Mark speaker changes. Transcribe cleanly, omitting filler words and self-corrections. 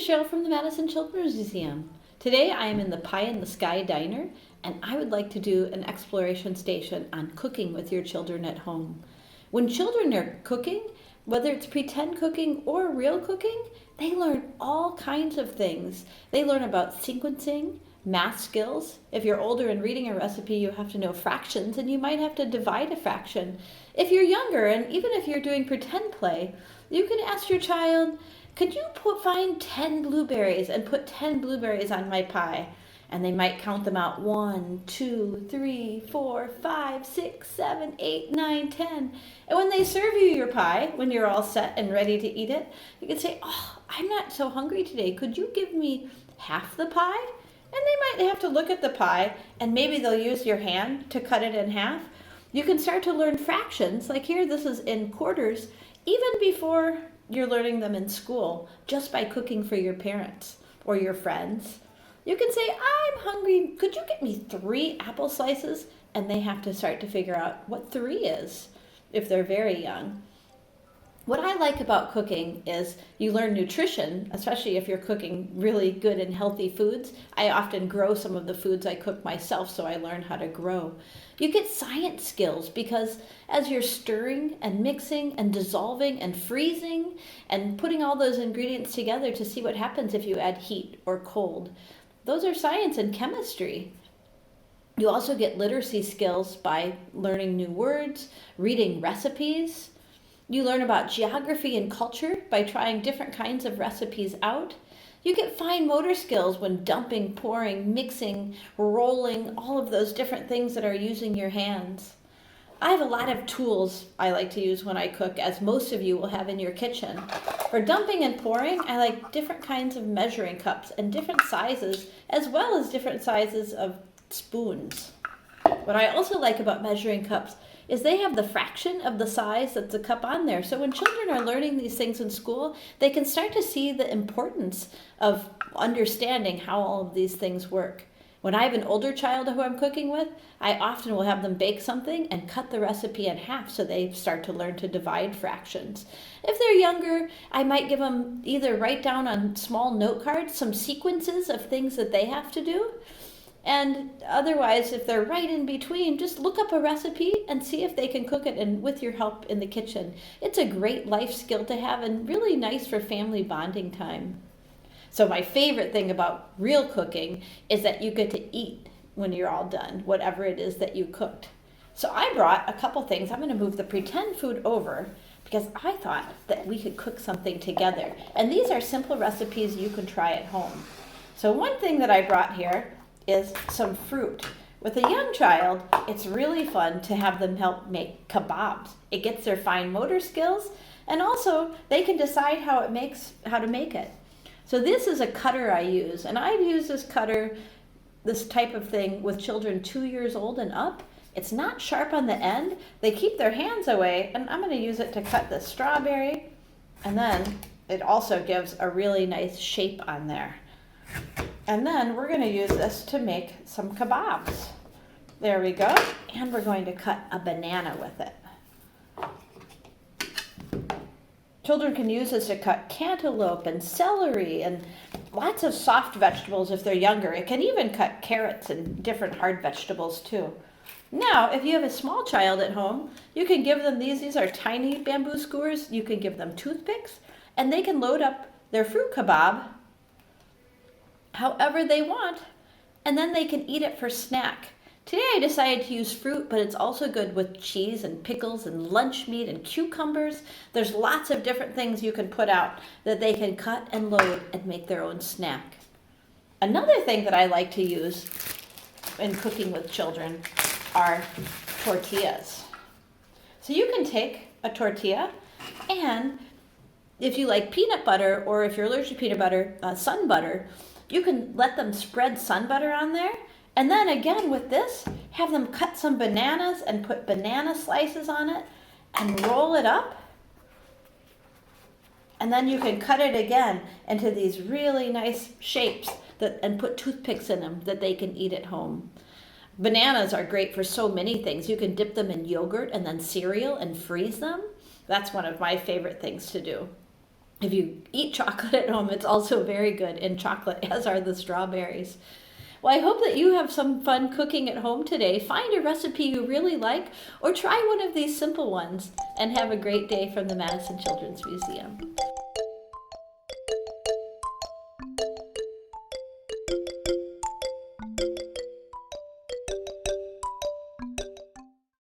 Speaker 1: is Cheryl from the Madison Children's Museum. Today I am in the Pie in the Sky Diner, and I would like to do an exploration station on cooking with your children at home. When children are cooking, whether it's pretend cooking or real cooking, they learn all kinds of things. They learn about sequencing, math skills. If you're older and reading a recipe, you have to know fractions, and you might have to divide a fraction. If you're younger, and even if you're doing pretend play, you can ask your child, could you find 10 blueberries and put 10 blueberries on my pie? And they might count them out: 1, 2, 3, 4, 5, 6, 7, 8, 9, 10. And when they serve you your pie, when you're all set and ready to eat it, you can say, oh, I'm not so hungry today. Could you give me half the pie? And they might have to look at the pie, and maybe they'll use your hand to cut it in half. You can start to learn fractions. Like here, this is in quarters, even before you're learning them in school, just by cooking for your parents or your friends. You can say, I'm hungry, could you get me 3 apple slices? And they have to start to figure out what 3 is if they're very young. What I like about cooking is you learn nutrition, especially if you're cooking really good and healthy foods. I often grow some of the foods I cook myself, so I learn how to grow. You get science skills because as you're stirring and mixing and dissolving and freezing and putting all those ingredients together to see what happens if you add heat or cold, those are science and chemistry. You also get literacy skills by learning new words, reading recipes. You learn about geography and culture by trying different kinds of recipes out. You get fine motor skills when dumping, pouring, mixing, rolling, all of those different things that are using your hands. I have a lot of tools I like to use when I cook, as most of you will have in your kitchen. For dumping and pouring, I like different kinds of measuring cups and different sizes, as well as different sizes of spoons. What I also like about measuring cups is they have the fraction of the size that's a cup on there. So when children are learning these things in school, they can start to see the importance of understanding how all of these things work. When I have an older child who I'm cooking with, I often will have them bake something and cut the recipe in half so they start to learn to divide fractions. If they're younger, I might give them either write down on small note cards some sequences of things that they have to do. And otherwise, if they're right in between, just look up a recipe and see if they can cook it, and with your help in the kitchen. It's a great life skill to have and really nice for family bonding time. So my favorite thing about real cooking is that you get to eat when you're all done, whatever it is that you cooked. So I brought a couple things. I'm going to move the pretend food over because I thought that we could cook something together. And these are simple recipes you can try at home. So one thing that I brought here is some fruit. With a young child, it's really fun to have them help make kebabs. It gets their fine motor skills, and also they can decide how to make it. So this is a cutter I use, and I've used this cutter, this type of thing, with children 2 years old and up. It's not sharp on the end. They keep their hands away, and I'm going to use it to cut the strawberry, and then it also gives a really nice shape on there. And then we're going to use this to make some kebabs. There we go. And we're going to cut a banana with it. Children can use this to cut cantaloupe and celery and lots of soft vegetables if they're younger. It can even cut carrots and different hard vegetables too. Now, if you have a small child at home, you can give them these. These are tiny bamboo skewers. You can give them toothpicks, and they can load up their fruit kebab however they want, and then they can eat it for snack. Today I decided to use fruit, but it's also good with cheese and pickles and lunch meat and cucumbers. There's lots of different things you can put out that they can cut and load and make their own snack. Another thing that I like to use in cooking with children are tortillas. So you can take a tortilla, and if you like peanut butter, or if you're allergic to peanut butter, sun butter, you can let them spread sun butter on there. And then again with this, have them cut some bananas and put banana slices on it and roll it up. And then you can cut it again into these really nice shapes and put toothpicks in them that they can eat at home. Bananas are great for so many things. You can dip them in yogurt and then cereal and freeze them. That's one of my favorite things to do. If you eat chocolate at home, it's also very good in chocolate, as are the strawberries. Well, I hope that you have some fun cooking at home today. Find a recipe you really like, or try one of these simple ones, and have a great day from the Madison Children's Museum.